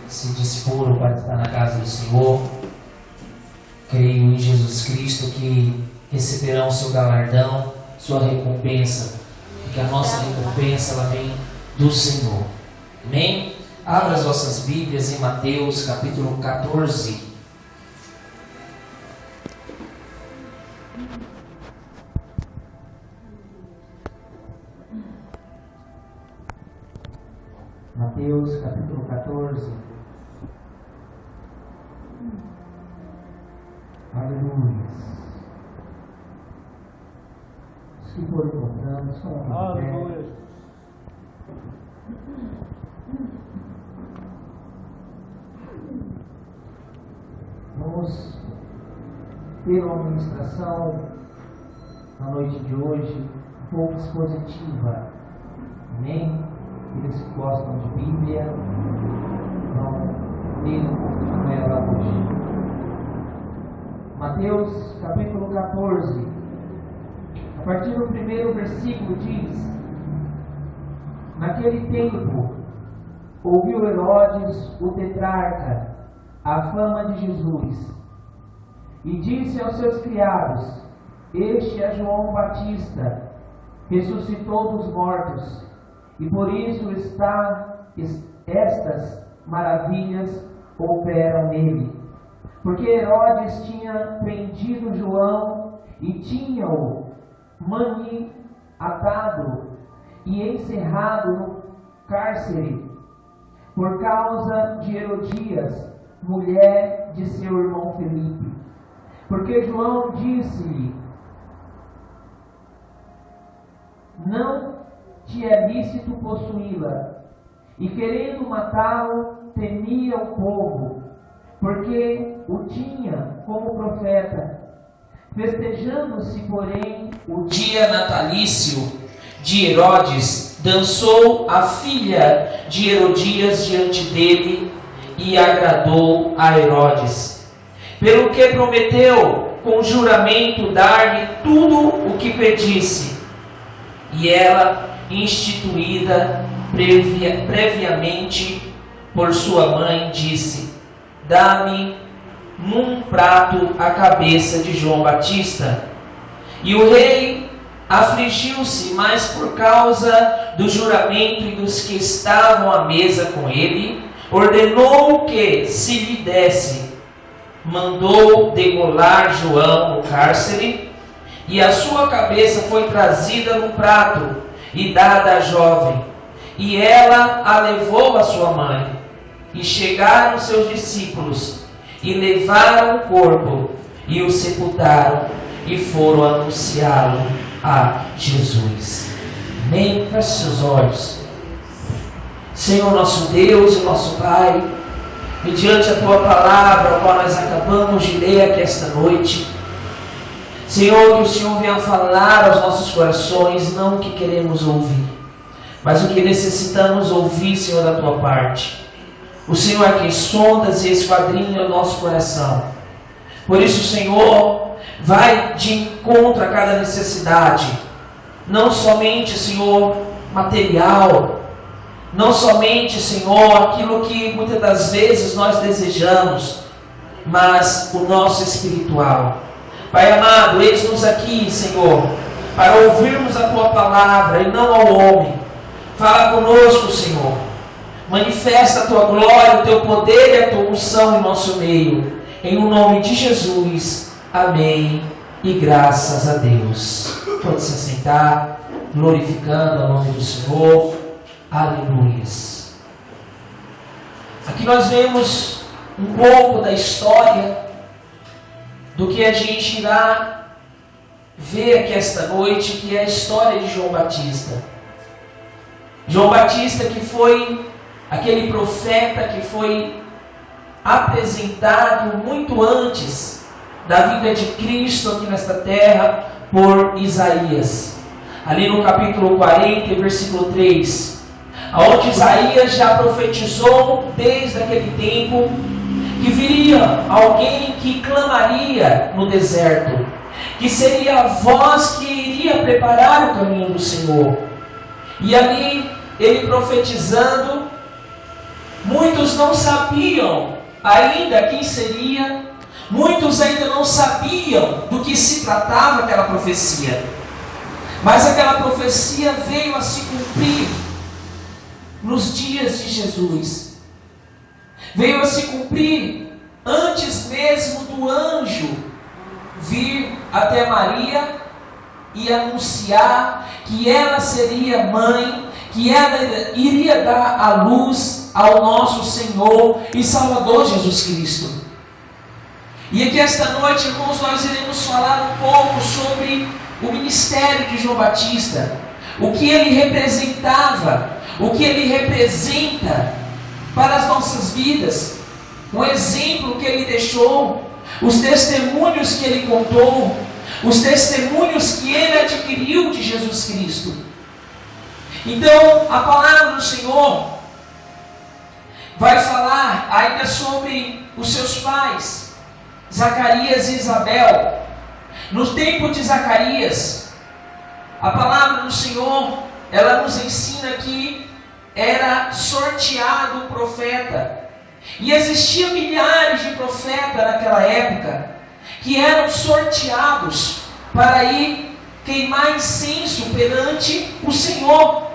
se disporam para estar na casa do Senhor. Creio em Jesus Cristo que receberão seu galardão, sua recompensa, porque a nossa recompensa ela vem do Senhor. Amém? Abra as vossas Bíblias em Mateus capítulo 14. Mateus capítulo 14. Aleluia. Os que foram encontrando, estão aqui de pé. Vamos ter uma ministração na noite de hoje um pouco expositiva. Amém? Aqueles que gostam de Bíblia vão ler um pouquinho com ela hoje. Mateus capítulo 14, a partir do primeiro versículo diz: Naquele tempo ouviu Herodes o tetrarca a fama de Jesus e disse aos seus criados: Este é João Batista, ressuscitou dos mortos, e por isso estas maravilhas operam nele. Porque Herodes tinha prendido João e tinha-o maniatado e encerrado no cárcere por causa de Herodias, mulher de seu irmão Felipe. Porque João disse-lhe: Não te é lícito possuí-la. E querendo matá-lo, temia o povo, porque o tinha como profeta. Festejando-se, porém, o dia natalício de Herodes, dançou a filha de Herodias diante dele e agradou a Herodes, pelo que prometeu com juramento dar-lhe tudo o que pedisse. E ela, instituída previamente por sua mãe, disse: Dá-me num prato a cabeça de João Batista. E o rei afligiu-se mais por causa do juramento e dos que estavam à mesa com ele, ordenou que se lhe desse. Mandou degolar João no cárcere, e a sua cabeça foi trazida no prato e dada à jovem, e ela a levou à sua mãe. E chegaram seus discípulos, e levaram o corpo, e o sepultaram, e foram anunciá-lo a Jesus. Amém? Feche seus olhos. Senhor nosso Deus e nosso Pai, mediante a Tua palavra, a qual nós acabamos de ler aqui esta noite, Senhor, que o Senhor venha falar aos nossos corações, não o que queremos ouvir, mas o que necessitamos ouvir, Senhor, da Tua parte. O Senhor é quem sondas e esquadrinha o nosso coração. Por isso, Senhor, vai de encontro a cada necessidade, não somente, Senhor, material, não somente, Senhor, aquilo que muitas das vezes nós desejamos, mas o nosso espiritual. Pai amado, eis-nos aqui, Senhor, para ouvirmos a Tua palavra e não ao homem. Fala conosco, Senhor. Manifesta a Tua glória, o Teu poder e a Tua unção em nosso meio. Em o nome de Jesus. Amém. E graças a Deus. Pode se assentar, glorificando o nome do Senhor. Aleluia. Aqui nós vemos um pouco da história do que a gente irá ver aqui esta noite, que é a história de João Batista. João Batista, que foi aquele profeta que foi apresentado muito antes da vinda de Cristo aqui nesta terra por Isaías. Ali no capítulo 40, versículo 3, onde Isaías já profetizou desde aquele tempo que viria alguém que clamaria no deserto, que seria a voz que iria preparar o caminho do Senhor. E ali ele profetizando, Muitos não sabiam ainda quem seria, muitos ainda não sabiam do que se tratava aquela profecia. Mas aquela profecia veio a se cumprir nos dias de Jesus. Veio a se cumprir antes mesmo do anjo vir até Maria e anunciar que ela seria mãe, que ela iria dar à luz ao nosso Senhor e Salvador Jesus Cristo. E aqui esta noite, irmãos, nós iremos falar um pouco sobre o ministério de João Batista, o que ele representava, o que ele representa para as nossas vidas, o exemplo que ele deixou, os testemunhos que ele contou, os testemunhos que ele adquiriu de Jesus Cristo. Então, a palavra do Senhor vai falar ainda sobre os seus pais, Zacarias e Isabel. No tempo de Zacarias, a palavra do Senhor, ela nos ensina que era sorteado o profeta. E existiam milhares de profetas naquela época, que eram sorteados para ir queimar incenso perante o Senhor.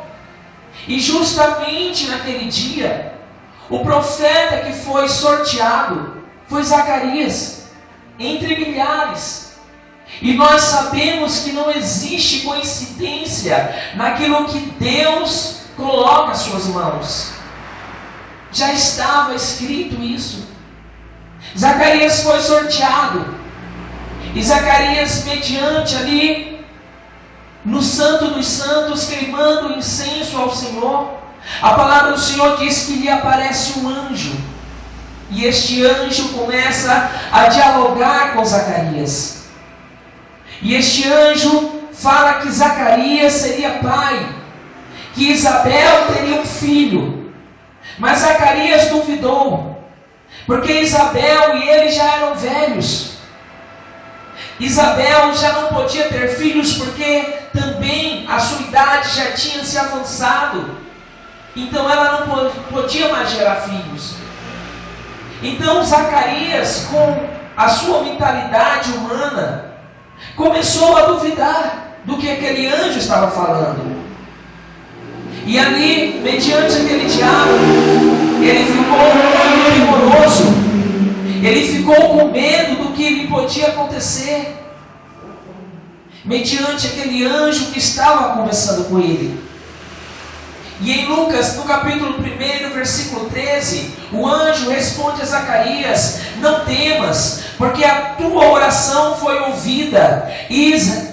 E justamente naquele dia, o profeta que foi sorteado foi Zacarias, entre milhares. E nós sabemos que não existe coincidência naquilo que Deus coloca às suas mãos. Já estava escrito isso. Zacarias foi sorteado. E Zacarias, mediante ali, no Santo dos Santos, queimando incenso ao Senhor, a palavra do Senhor diz que lhe aparece um anjo. E este anjo começa a dialogar com Zacarias. E este anjo fala que Zacarias seria pai, que Isabel teria um filho. Mas Zacarias duvidou, porque Isabel e ele já eram velhos. Isabel já não podia ter filhos, porque também a sua idade já tinha se avançado. Então ela não podia mais gerar filhos. Então Zacarias, com a sua mentalidade humana, começou a duvidar do que aquele anjo estava falando. E ali, mediante aquele diálogo, ele ficou temoroso. Ele ficou com medo do que lhe podia acontecer. Mediante aquele anjo que estava conversando com ele. E em Lucas, no capítulo 1, versículo 13, o anjo responde a Zacarias: não temas, porque a tua oração foi ouvida.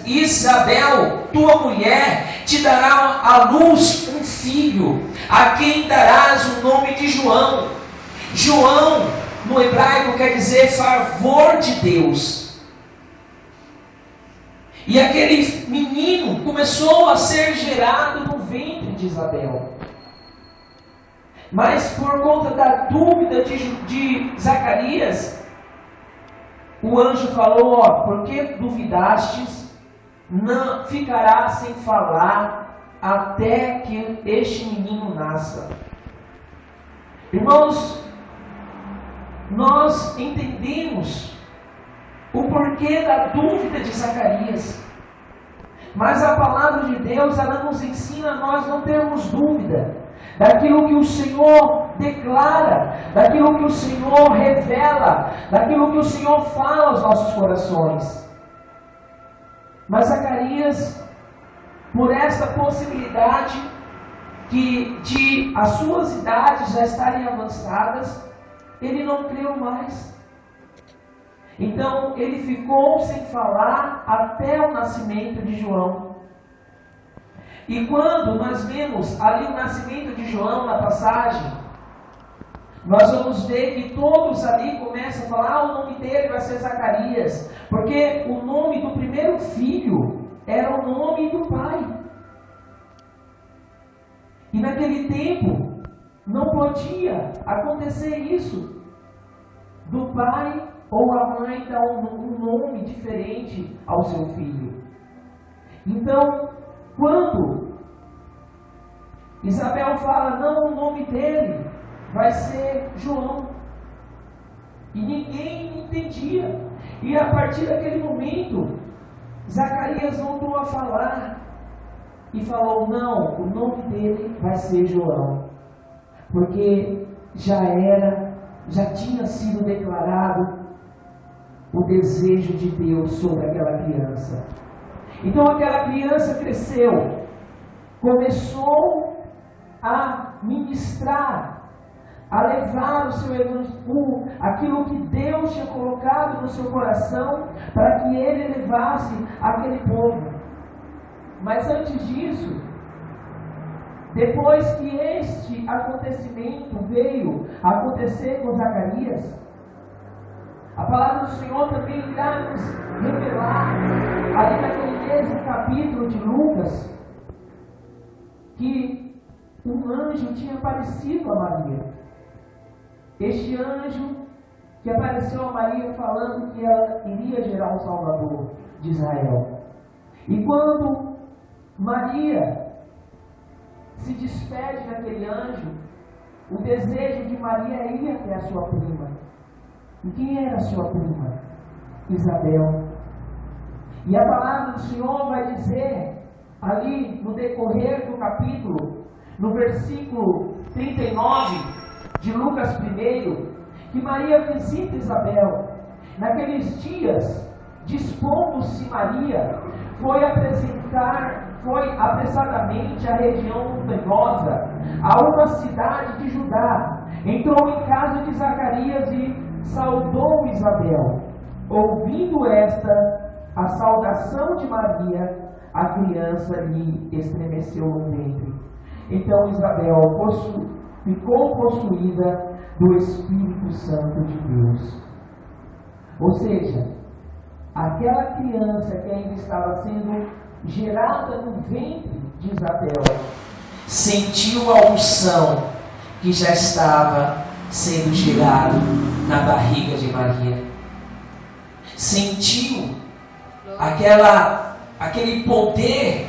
Isabel, tua mulher, te dará à luz um filho, a quem darás o nome de João. João, no hebraico, quer dizer favor de Deus. E aquele menino começou a ser gerado no ventre de Isabel. Mas por conta da dúvida de Zacarias, o anjo falou: por que duvidastes? Não ficará sem falar até que este menino nasça. Irmãos, nós entendemos o porquê da dúvida de Zacarias. Mas a palavra de Deus, ela nos ensina a nós não termos dúvida daquilo que o Senhor declara, daquilo que o Senhor revela, daquilo que o Senhor fala aos nossos corações. Mas Zacarias, por esta possibilidade de as suas idades já estarem avançadas, ele não creu mais. Então ele ficou sem falar até o nascimento de João. E quando nós vemos ali o nascimento de João na passagem, nós vamos ver que todos ali começam a falar: o nome dele vai ser Zacarias, porque o nome do primeiro filho era o nome do pai. E naquele tempo não podia acontecer isso, do pai ou a mãe dar um nome diferente ao seu filho. Então, quando Isabel fala: não, o nome dele vai ser João. E ninguém entendia. E a partir daquele momento, Zacarias voltou a falar. E falou, não, o nome dele vai ser João. Porque já tinha sido declarado o desejo de Deus sobre aquela criança. Então aquela criança cresceu, começou a ministrar, a levar o seu evangelho, aquilo que Deus tinha colocado no seu coração, para que ele levasse aquele povo. Mas antes disso, depois que este acontecimento veio a acontecer com Zacarias, a palavra do Senhor também irá nos revelar, ali naquele mesmo capítulo de Lucas, que um anjo tinha aparecido a Maria. Este anjo que apareceu a Maria falando que ela iria gerar um Salvador de Israel. E quando Maria se despede daquele anjo, o desejo de Maria é ir até a sua prima. E quem era a sua prima? Isabel. E a palavra do Senhor vai dizer, ali no decorrer do capítulo, no versículo 39 de Lucas 1, que Maria visita Isabel. Naqueles dias, dispondo-se Maria, foi apressadamente à região montanhosa, a uma cidade de Judá. Entrou em casa de Zacarias e saudou Isabel. Ouvindo a saudação de Maria, a criança lhe estremeceu no ventre. Então Isabel ficou possuída do Espírito Santo de Deus. Ou seja, aquela criança que ainda estava sendo gerada no ventre de Isabel sentiu a unção que já estava sendo gerado na barriga de Maria. Sentiu aquele poder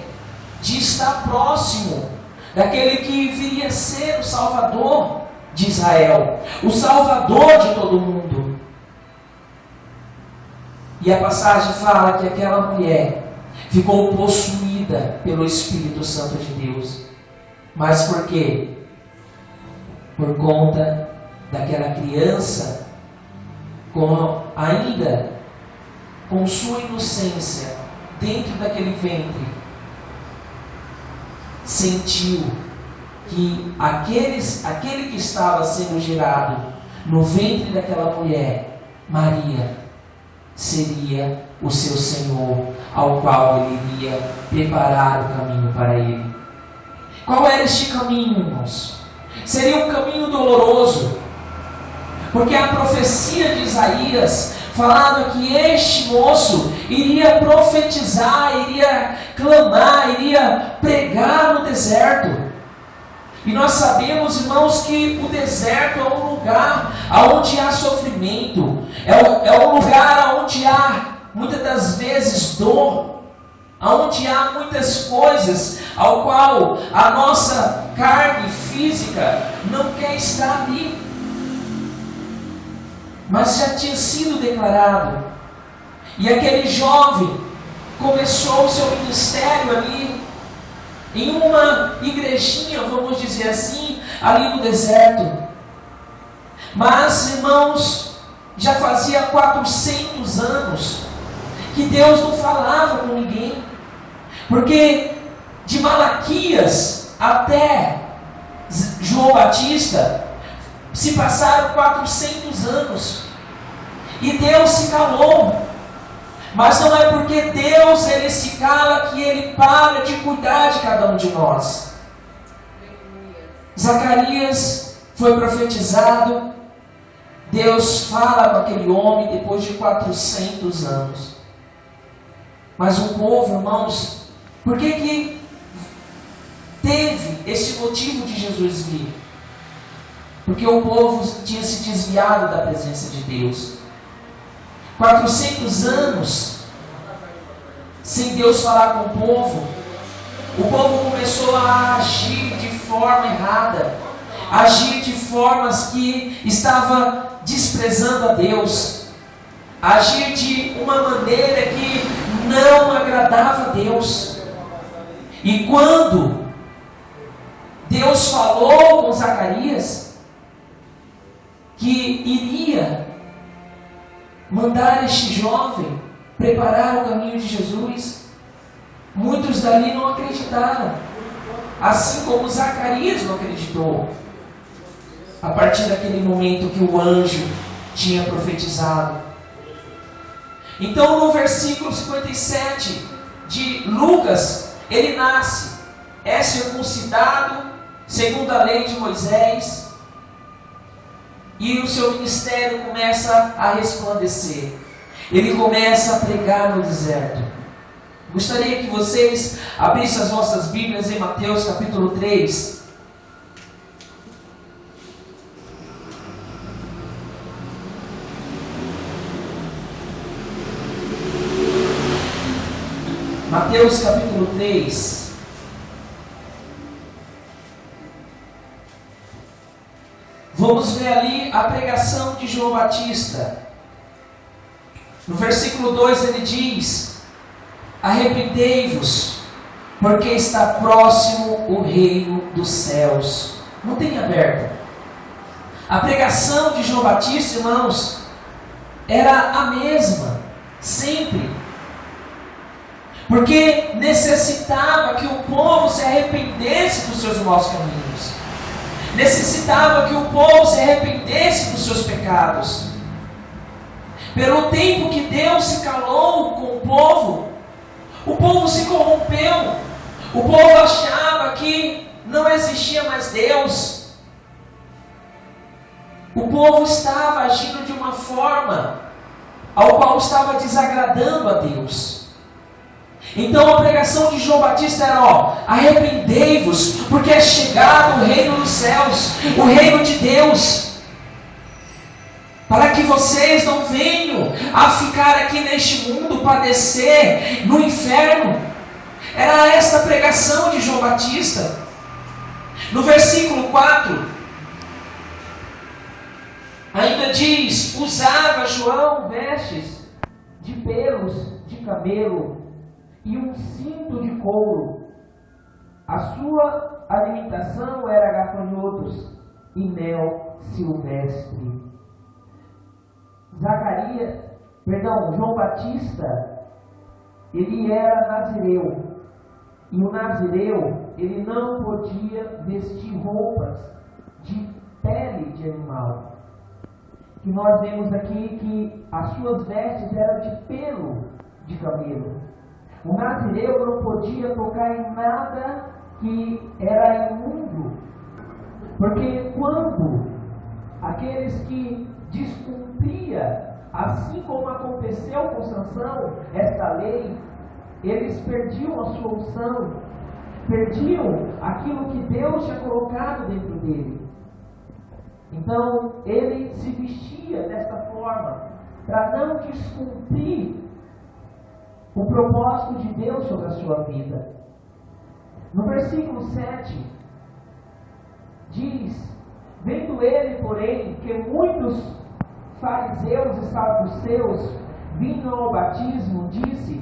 de estar próximo daquele que viria a ser o Salvador de Israel, o Salvador de todo mundo. E a passagem fala que aquela mulher ficou possuída pelo Espírito Santo de Deus. Mas por quê? Por conta daquela criança, ainda com sua inocência, dentro daquele ventre, sentiu que aquele que estava sendo gerado no ventre daquela mulher, Maria, seria o seu Senhor, ao qual ele iria preparar o caminho para ele. Qual era este caminho, irmãos? Seria um caminho doloroso, porque a profecia de Isaías falava que este moço iria profetizar, iria clamar, iria pregar no deserto. E nós sabemos, irmãos, que o deserto é um lugar onde há sofrimento, é um lugar onde há, muitas das vezes, dor, onde há muitas coisas ao qual a nossa carne física não quer estar ali. Mas já tinha sido declarado. E aquele jovem começou o seu ministério ali, em uma igrejinha, vamos dizer assim, ali no deserto. Mas, irmãos, já fazia 400 anos que Deus não falava com ninguém. Porque de Malaquias até João Batista se passaram 400 anos e Deus se calou. Mas não é porque Deus ele se cala que ele para de cuidar de cada um de nós. Zacarias foi profetizado. Deus fala com aquele homem depois de 400 anos. Mas o povo, irmãos, por que teve esse motivo de Jesus vir? Porque o povo tinha se desviado da presença de Deus. 400 anos sem Deus falar com o povo começou a agir de forma errada. agir de formas que estava desprezando a Deus, agir de uma maneira que não agradava a Deus. E quando Deus falou com Zacarias que iria mandar este jovem preparar o caminho de Jesus, muitos dali não acreditaram, assim como Zacarias não acreditou, a partir daquele momento que o anjo tinha profetizado. Então, no versículo 57 de Lucas, ele nasce, é circuncidado segundo a lei de Moisés, e o seu ministério começa a resplandecer. Ele começa a pregar no deserto. Gostaria que vocês abrissem as vossas Bíblias em Mateus capítulo 3. Mateus capítulo 3. Vamos ver ali a pregação de João Batista. No versículo 2 ele diz: arrependei-vos, porque está próximo o reino dos céus. Não tem aberto. A pregação de João Batista, irmãos, era a mesma, sempre. Porque necessitava que o povo se arrependesse dos seus maus caminhos. Necessitava que o povo se arrependesse dos seus pecados. Pelo tempo que Deus se calou com o povo se corrompeu. O povo achava que não existia mais Deus. O povo estava agindo de uma forma ao qual estava desagradando a Deus. Então a pregação de João Batista era: arrependei-vos, porque é chegado o reino dos céus, o reino de Deus, para que vocês não venham a ficar aqui neste mundo, padecer no inferno. Era esta a pregação de João Batista. No versículo 4, ainda diz: usava João vestes de pelos de camelo e um cinto de couro. A sua alimentação era gafanhotos e mel silvestre. João Batista, ele era nazireu. E o nazireu, ele não podia vestir roupas de pele de animal. Que nós vemos aqui que as suas vestes eram de pelo de camelo. O nazireu não podia tocar em nada que era imundo, porque quando aqueles que descumpria, assim como aconteceu com Sansão, esta lei, eles perdiam a sua unção, perdiam aquilo que Deus tinha colocado dentro dele. Então ele se vestia desta forma, para não descumprir o propósito de Deus sobre a sua vida. No versículo 7, diz: vendo ele, porém, que muitos fariseus e saduceus vinham ao batismo, disse: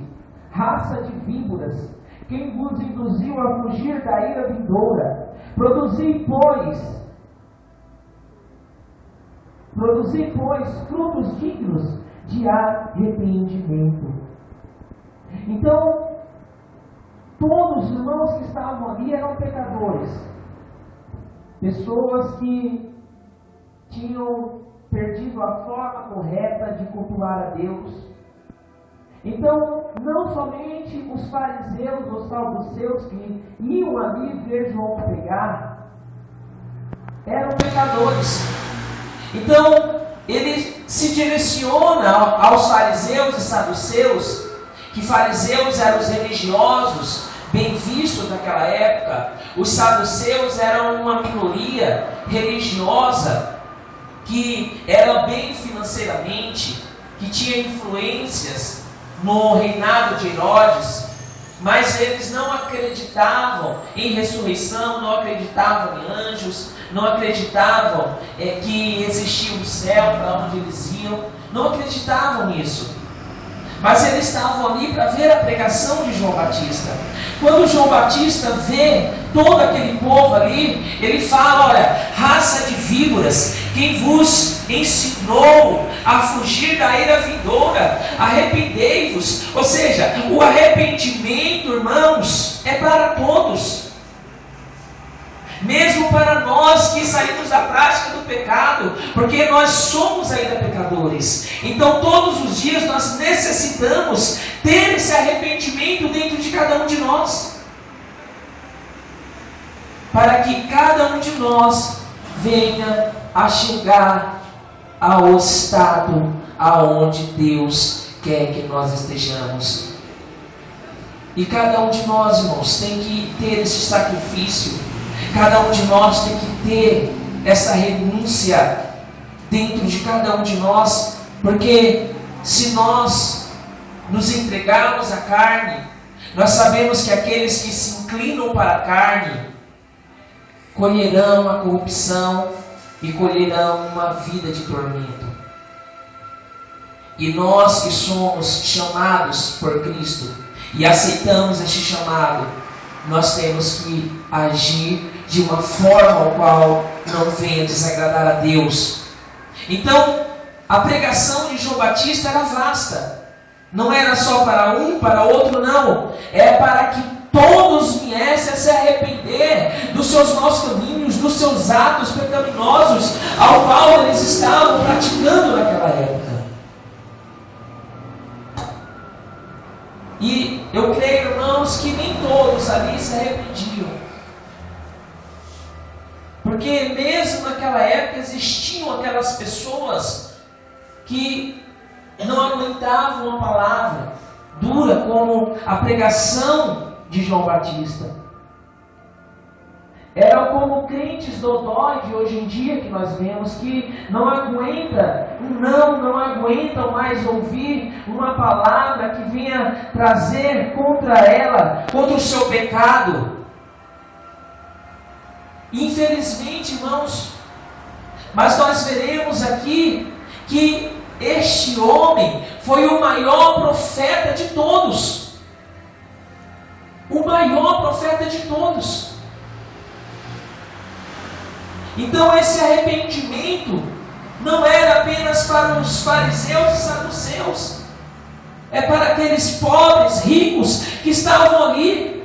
raça de víboras, quem vos induziu a fugir da ira vindoura? Produzi, pois, frutos dignos de arrependimento. Então, todos os irmãos que estavam ali eram pecadores, pessoas que tinham perdido a forma correta de cultuar a Deus. Então, não somente os fariseus ou saduceus que iam ali ver João pregar eram pecadores. Então, ele se direciona aos fariseus e saduceus, que fariseus eram os religiosos bem vistos naquela época. Os saduceus eram uma minoria religiosa que era bem financeiramente, que tinha influências no reinado de Herodes, mas eles não acreditavam em ressurreição, não acreditavam em anjos, não acreditavam que existia um céu para onde eles iam, não acreditavam nisso. Mas eles estavam ali para ver a pregação de João Batista. Quando João Batista vê todo aquele povo ali, ele fala: olha, raça de víboras, quem vos ensinou a fugir da ira vindoura? Arrependei-vos. Ou seja, o arrependimento, irmãos, é para todos. Mesmo para nós que saímos da prática do pecado, porque nós somos ainda pecadores. Então todos os dias nós necessitamos ter esse arrependimento dentro de cada um de nós, para que cada um de nós venha a chegar ao estado aonde Deus quer que nós estejamos. E cada um de nós, irmãos, tem que ter esse sacrifício. Cada um de nós tem que ter essa renúncia dentro de cada um de nós, porque se nós nos entregarmos à carne, nós sabemos que aqueles que se inclinam para a carne colherão a corrupção e colherão uma vida de tormento. E nós que somos chamados por Cristo e aceitamos este chamado, nós temos que agir de uma forma ao qual não venha desagradar a Deus. Então, a pregação de João Batista era vasta. Não era só para um, para outro, não. É para que todos viessem a se arrepender dos seus maus caminhos, dos seus atos pecaminosos, ao qual eles estavam praticando naquela época. E eu creio, irmãos, que nem todos ali se arrependiam. Porque mesmo naquela época existiam aquelas pessoas que não aguentavam uma palavra dura como a pregação de João Batista. Eram como crentes dodói de hoje em dia que nós vemos, que não aguentam mais ouvir uma palavra que venha trazer contra ela, contra o seu pecado. Infelizmente, irmãos, mas nós veremos aqui que este homem foi o maior profeta de todos. O maior profeta de todos. Então esse arrependimento não era apenas para os fariseus e saduceus. É para aqueles pobres, ricos que estavam ali.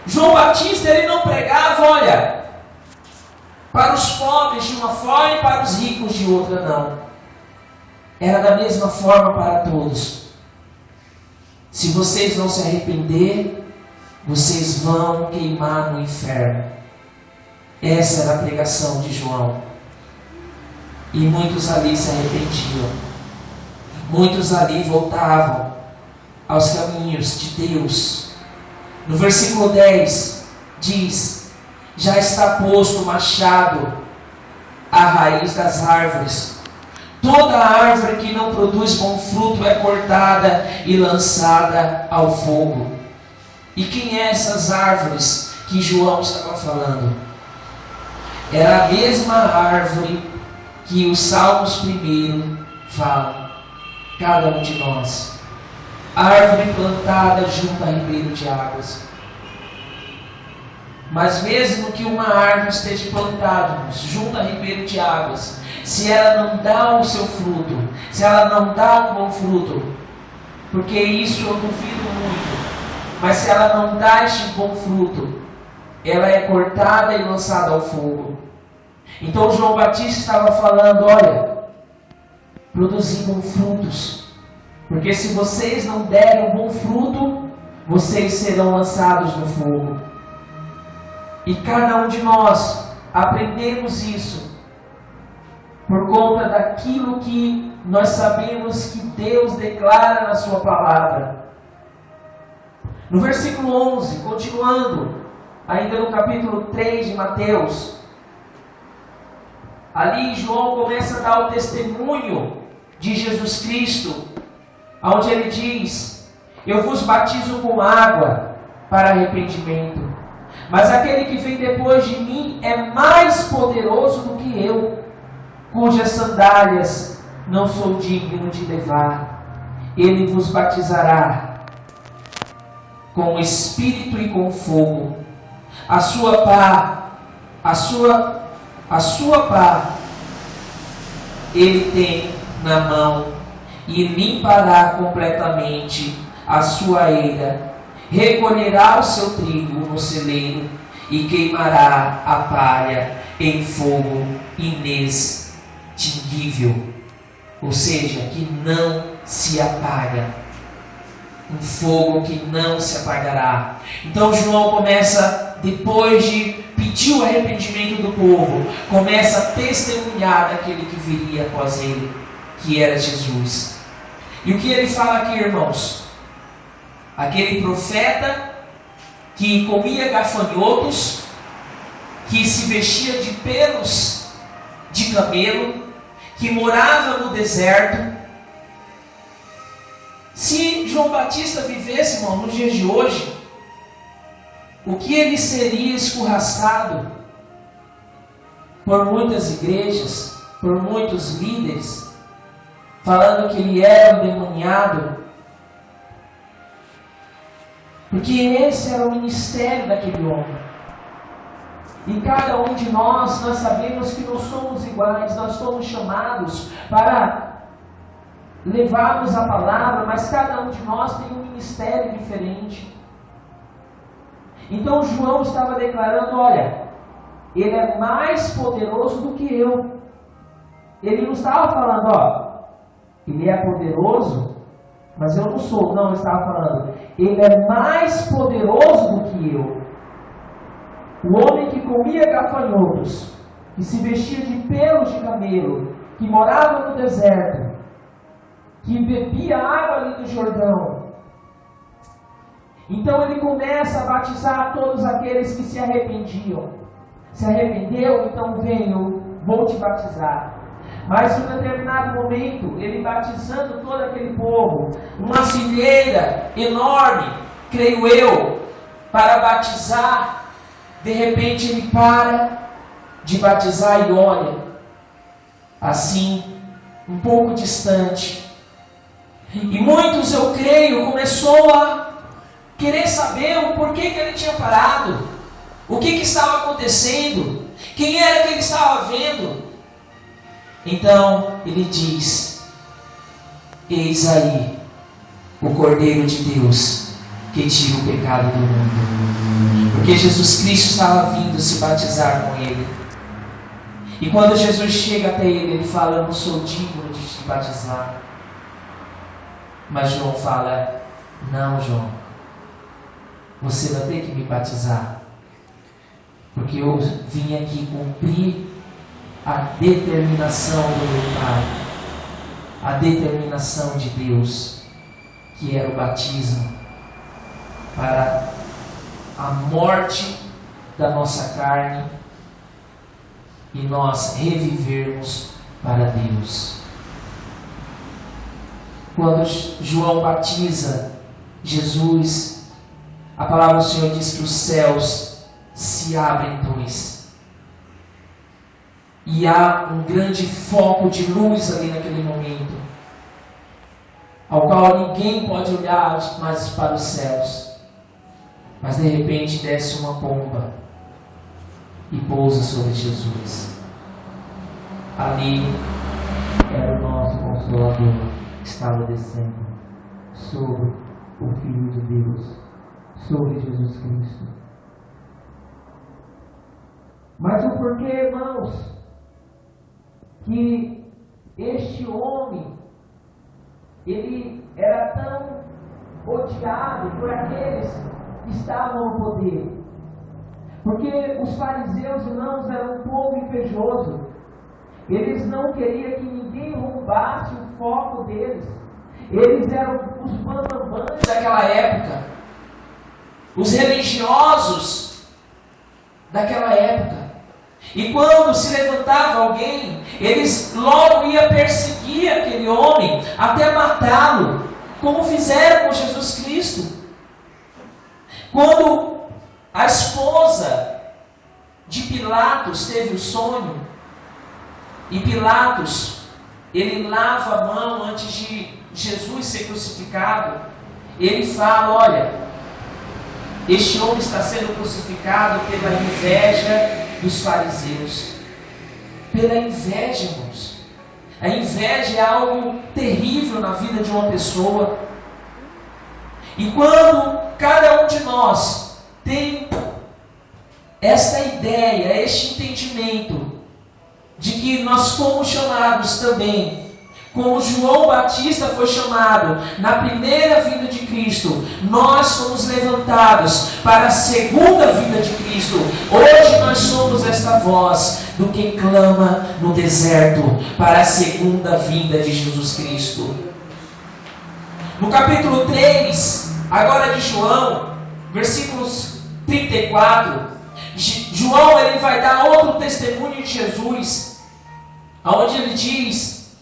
João Batista, ele não pregava, olha, para os pobres de uma forma e para os ricos de outra, não. Era da mesma forma para todos. Se vocês não se arrepender, vocês vão queimar no inferno. Essa era a pregação de João. E muitos ali se arrependiam. Muitos ali voltavam aos caminhos de Deus. No versículo 10 diz: já está posto o machado à raiz das árvores. Toda árvore que não produz bom fruto é cortada e lançada ao fogo. E quem é essas árvores que João estava falando? Era a mesma árvore que os Salmos 1 falam. Cada um de nós. Árvore plantada junto a ribeiro de águas. Mas mesmo que uma árvore esteja plantada junto a ribeiro de águas, se ela não dá o seu fruto, se ela não dá um bom fruto, porque isso eu duvido muito, mas se ela não dá este bom fruto, ela é cortada e lançada ao fogo. Então João Batista estava falando: olha, produzir bons frutos, porque se vocês não derem um bom fruto, vocês serão lançados no fogo. E cada um de nós aprendemos isso por conta daquilo que nós sabemos que Deus declara na sua palavra. No versículo 11, continuando, ainda no capítulo 3 de Mateus, ali João começa a dar o testemunho de Jesus Cristo, onde ele diz: eu vos batizo com água para arrependimento, Mas aquele que vem depois de mim é mais poderoso do que eu, cujas sandálias não sou digno de levar. Ele vos batizará com o Espírito e com fogo. A sua pá ele tem na mão e limpará completamente a sua eira. Recolherá o seu trigo no celeiro e queimará a palha em fogo inextinguível. Ou seja, que não se apaga. Um fogo que não se apagará. Então João começa, depois de pedir o arrependimento do povo, começa a testemunhar daquele que viria após ele, que era Jesus. E o que ele fala aqui, irmãos? Aquele profeta que comia gafanhotos, que se vestia de pelos de camelo, que morava no deserto. Se João Batista vivesse, irmão, nos dias de hoje, o que ele seria escorraçado por muitas igrejas, por muitos líderes, falando que ele era um endemoniado, porque esse era o ministério daquele homem. E cada um de nós sabemos que não somos iguais, nós somos chamados para levarmos a palavra, mas cada um de nós tem um ministério diferente. Então João estava declarando, olha, ele é mais poderoso do que eu. Ele não estava falando, ele é poderoso, mas eu não sou. Não, ele estava falando, ele é mais poderoso do que eu. O homem que comia gafanhotos, que se vestia de pelos de camelo, que morava no deserto, que bebia água ali do Jordão. Então ele começa a batizar todos aqueles que se arrependiam. Se arrependeu? Então vem, eu vou te batizar. Mas em um determinado momento, ele batizando todo aquele povo, uma fileira enorme, creio eu, para batizar. De repente ele para de batizar e olha, assim, um pouco distante. E muitos, eu creio, começou a querer saber o porquê que ele tinha parado, o que estava acontecendo, quem era que ele estava vendo. Então ele diz, eis aí o Cordeiro de Deus que tira o pecado do mundo. Porque Jesus Cristo estava vindo se batizar com ele. E quando Jesus chega até ele, ele fala, eu não sou digno de te batizar. Mas João fala, não, João, você vai ter que me batizar, porque eu vim aqui cumprir a determinação do meu Pai, a determinação de Deus, que era o batismo, para a morte da nossa carne e nós revivermos para Deus. Quando João batiza Jesus, a palavra do Senhor diz que os céus se abrem dois. E há um grande foco de luz ali naquele momento, ao qual ninguém pode olhar mais para os céus. Mas de repente desce uma pomba e pousa sobre Jesus. Ali era o nosso Consolador, que estava descendo sobre o Filho de Deus, sobre Jesus Cristo. Mas o porquê, irmãos, que este homem, ele era tão odiado por aqueles que estavam no poder? Porque os fariseus, irmãos, eram um povo invejoso. Eles não queriam que ninguém roubasse o foco deles. Eles eram os bambambãs daquela época, os religiosos daquela época. E quando se levantava alguém, eles logo iam perseguir aquele homem até matá-lo, como fizeram com Jesus Cristo. Quando A esposa de Pilatos teve o sonho, e Pilatos, ele lava a mão antes de Jesus ser crucificado. Ele fala: olha, este homem está sendo crucificado pela inveja dos fariseus. Pela inveja, irmãos. A inveja é algo terrível na vida de uma pessoa. E quando cada um de nós tem esta ideia, este entendimento de que nós fomos chamados também, como João Batista foi chamado na primeira vinda de Cristo, nós somos levantados para a segunda vinda de Cristo. Hoje nós somos esta voz do que clama no deserto para a segunda vinda de Jesus Cristo. No capítulo 3, agora de João, versículos 34, João ele vai dar outro testemunho de Jesus, onde ele diz: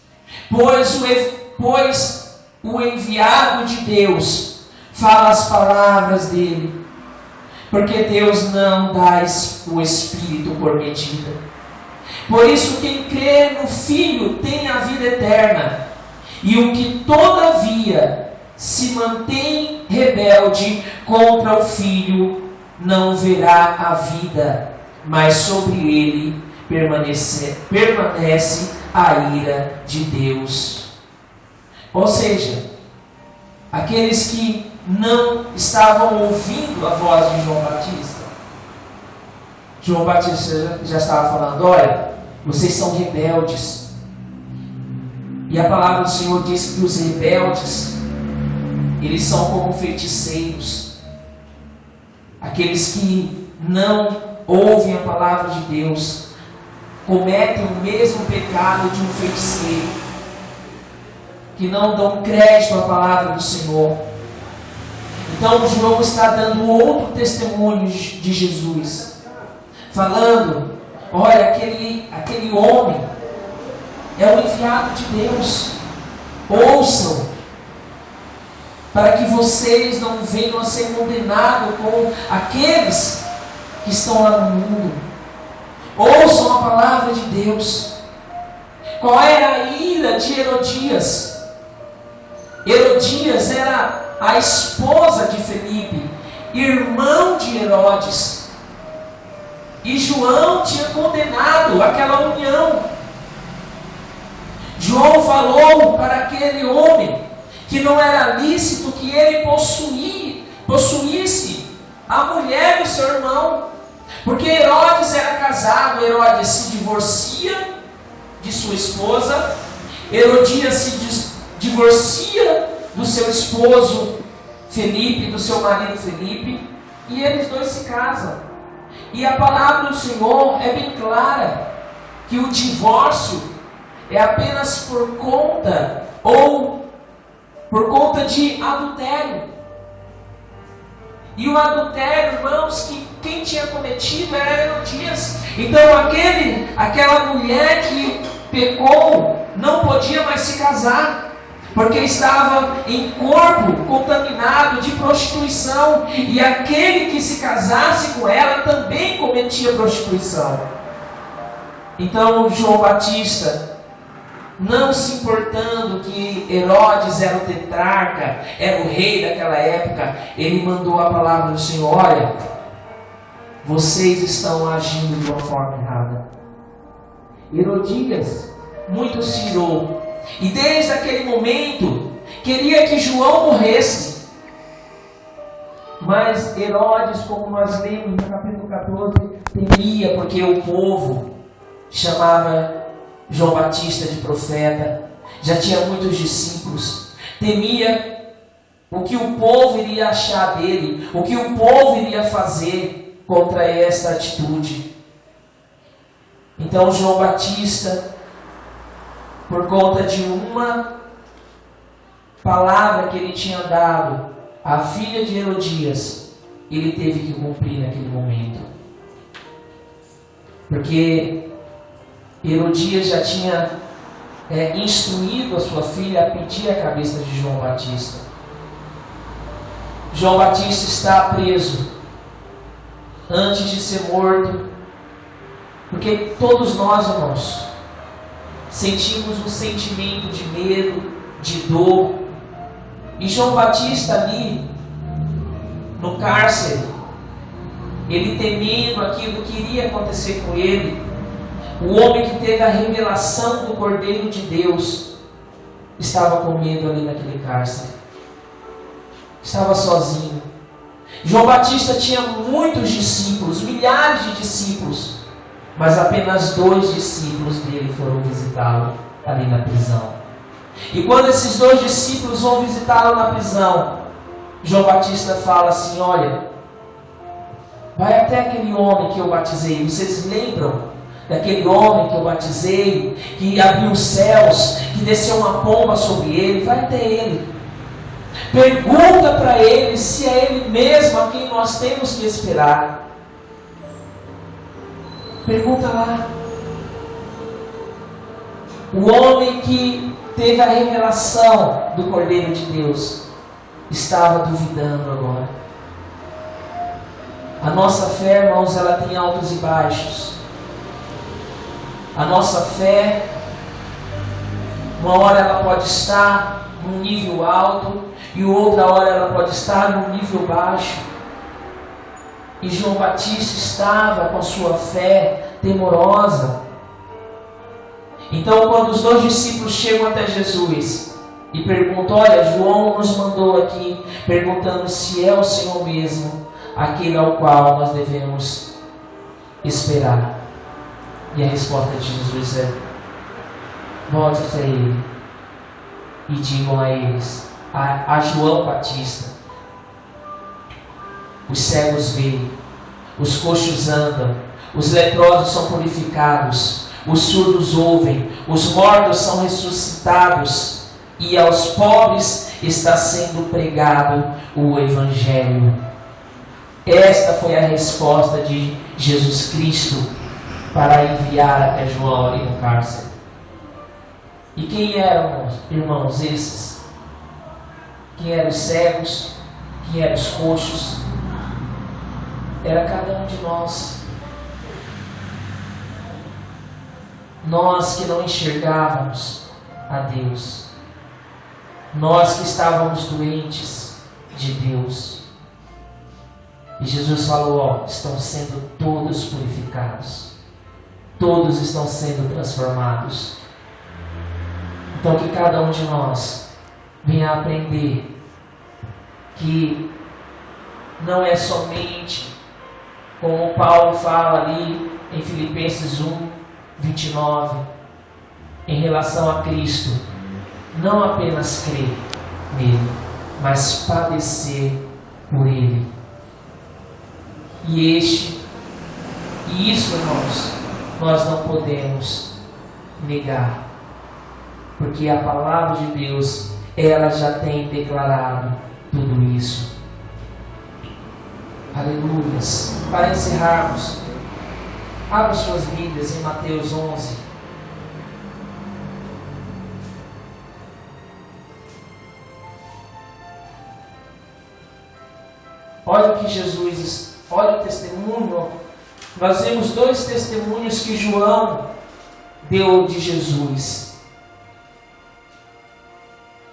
pois o enviado de Deus fala as palavras dele, porque Deus não dá o Espírito por medida. Por isso quem crê no Filho tem a vida eterna, e o que todavia se mantém rebelde contra o Filho não verá a vida, mas sobre ele permanece a ira de Deus. Ou seja, aqueles que não estavam ouvindo a voz de João Batista. João Batista já estava falando: olha, vocês são rebeldes. E a palavra do Senhor diz que os rebeldes, eles são como feiticeiros. Aqueles que não ouvem a palavra de Deus cometem o mesmo pecado de um feiticeiro, que não dão crédito à palavra do Senhor. Então João está dando outro testemunho de Jesus, falando: olha, aquele homem é o enviado de Deus. Ouçam, para que vocês não venham a ser condenados com aqueles que estão lá no mundo. Ouçam a palavra de Deus. Qual era a ira de Herodias? Herodias era a esposa de Felipe, irmão de Herodes. E João tinha condenado aquela união. João falou para aquele homem que não era lícito que ele possuísse a mulher do seu irmão, porque Herodes era casado. Herodes se divorcia de sua esposa, Herodias se divorcia do seu esposo Felipe, do seu marido Felipe, e eles dois se casam. E a palavra do Senhor é bem clara, que o divórcio é apenas por conta de adultério. E o adultério, irmãos, que quem tinha cometido era Herodias. Então aquela mulher que pecou não podia mais se casar, porque estava em corpo contaminado de prostituição, e aquele que se casasse com ela também cometia prostituição. Então João Batista, não se importando que Herodes era o tetrarca, era o rei daquela época, ele mandou a palavra do Senhor: olha, vocês estão agindo de uma forma errada. Herodias muito se irou, e desde aquele momento queria que João morresse. Mas Herodes, como nós lemos no capítulo 14, temia, porque o povo chamava João Batista de profeta, já tinha muitos discípulos, temia o que o povo iria achar dele, o que o povo iria fazer contra esta atitude. Então João Batista, por conta de uma palavra que ele tinha dado à filha de Herodias, ele teve que cumprir naquele momento, porque Herodias já tinha instruído a sua filha a pedir a cabeça de João Batista. João Batista está preso. antes de ser morto. Porque todos nós, irmãos, sentimos um sentimento de medo, de dor. E João Batista ali, no cárcere, ele temendo aquilo que iria acontecer com ele, o homem que teve a revelação do Cordeiro de Deus, estava com medo ali naquele cárcere. Estava sozinho. João Batista tinha muitos discípulos, milhares de discípulos, mas apenas 2 discípulos dele foram visitá-lo ali na prisão. E quando esses 2 discípulos vão visitá-lo na prisão, João Batista fala assim: olha, vai até aquele homem que eu batizei. Vocês lembram daquele homem que eu batizei, que abriu os céus, que desceu uma pomba sobre ele? Vai até ele. Pergunta para ele se é ele mesmo a quem nós temos que esperar. Pergunta lá. O homem que teve a revelação do Cordeiro de Deus estava duvidando agora. A nossa fé, irmãos, ela tem altos e baixos. A nossa fé, uma hora ela pode estar num nível alto e outra hora ela pode estar num nível baixo. E João Batista estava com sua fé temorosa. Então, quando os 2 discípulos chegam até Jesus e perguntam: olha, João nos mandou aqui perguntando se é o Senhor mesmo aquele ao qual nós devemos esperar. E a resposta de Jesus é: volte até ele e digam a eles, a João Batista: os cegos veem, os coxos andam, os leprosos são purificados, os surdos ouvem, os mortos são ressuscitados, e aos pobres está sendo pregado o Evangelho. Esta foi a resposta de Jesus Cristo para enviar até João ali no cárcere. E quem eram, irmãos, esses? Quem eram os cegos? Quem eram os coxos? Era cada um de nós. Nós que não enxergávamos a Deus. Nós que estávamos doentes de Deus. E Jesus falou: ó, estão sendo todos purificados. Todos estão sendo transformados. Então que cada um de nós venha aprender que não é somente, como Paulo fala ali em Filipenses 1:29, em relação a Cristo, não apenas crer nele, mas padecer por ele. E isso, irmãos, nós não podemos negar, porque a palavra de Deus, ela já tem declarado tudo isso. Aleluias. Para encerrarmos, abra suas Bíblias em Mateus 11. Olha o que Jesus, olha o testemunho. Nós vemos 2 testemunhos que João deu de Jesus.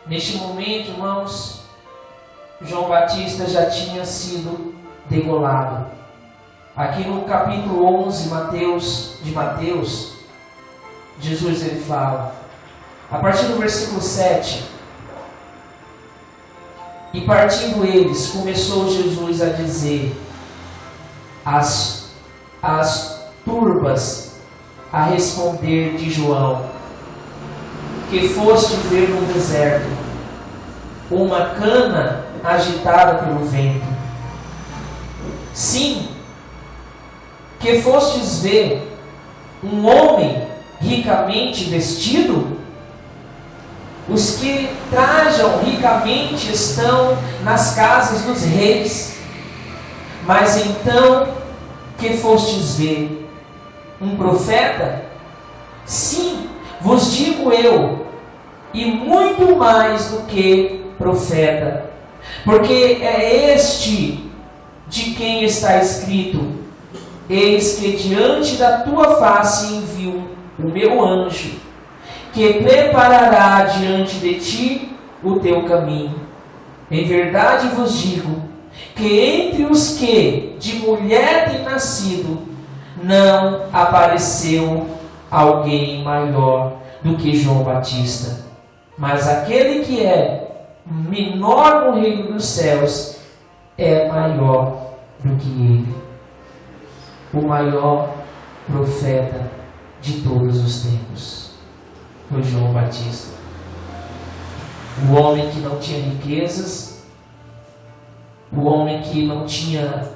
Neste momento, irmãos, João Batista já tinha sido degolado. Aqui no capítulo 11 de Mateus, Jesus ele fala, a partir do versículo 7: e partindo eles, começou Jesus a dizer as turbas a responder de João: que foste ver no deserto uma cana agitada pelo vento? Sim, que fostes ver um homem ricamente vestido? Os que trajam ricamente estão nas casas dos reis. Mas então, que fostes ver um profeta? Sim, vos digo eu, e muito mais do que profeta, porque é este de quem está escrito: eis que diante da tua face envio o meu anjo, que preparará diante de ti o teu caminho. Em verdade vos digo, que entre os que de mulher têm nascido, não apareceu alguém maior do que João Batista. Mas aquele que é menor no reino dos céus é maior do que ele. O maior profeta de todos os tempos foi João Batista. O homem que não tinha riquezas, o homem que não tinha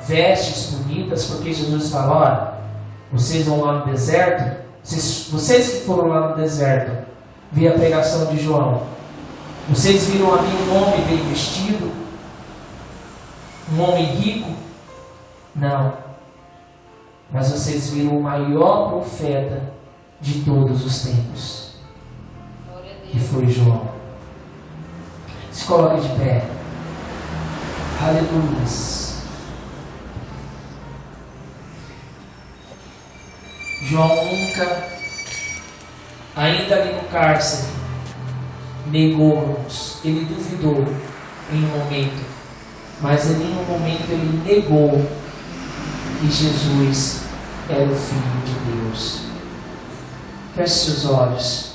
vestes bonitas, porque Jesus falou: olha, vocês vão lá no deserto, vocês que foram lá no deserto, vi a pregação de João, vocês viram ali um homem bem vestido, um homem rico? Não, mas vocês viram o maior profeta de todos os tempos, que foi João. Se coloque de pé. Aleluia. João nunca, ainda ali no cárcere, negou-nos. Ele duvidou em um momento, mas ali em um momento ele negou que Jesus era o Filho de Deus. Feche seus olhos.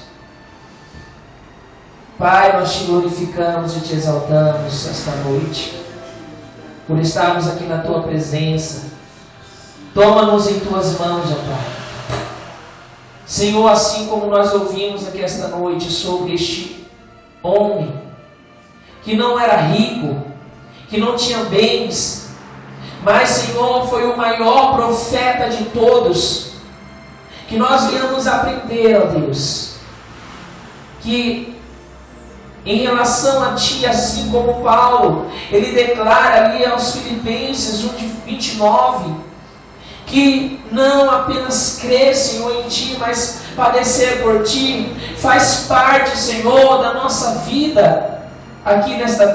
Pai, nós te glorificamos e te exaltamos esta noite, por estarmos aqui na tua presença. Toma-nos em tuas mãos, ó Pai. Senhor, assim como nós ouvimos aqui esta noite sobre este homem, que não era rico, que não tinha bens, mas, Senhor, foi o maior profeta de todos, que nós viemos aprender, ó Deus, que em relação a Ti, assim como Paulo, ele declara ali aos Filipenses 1:29, que não apenas crer, Senhor, em Ti, mas padecer por Ti, faz parte, Senhor, da nossa vida aqui nesta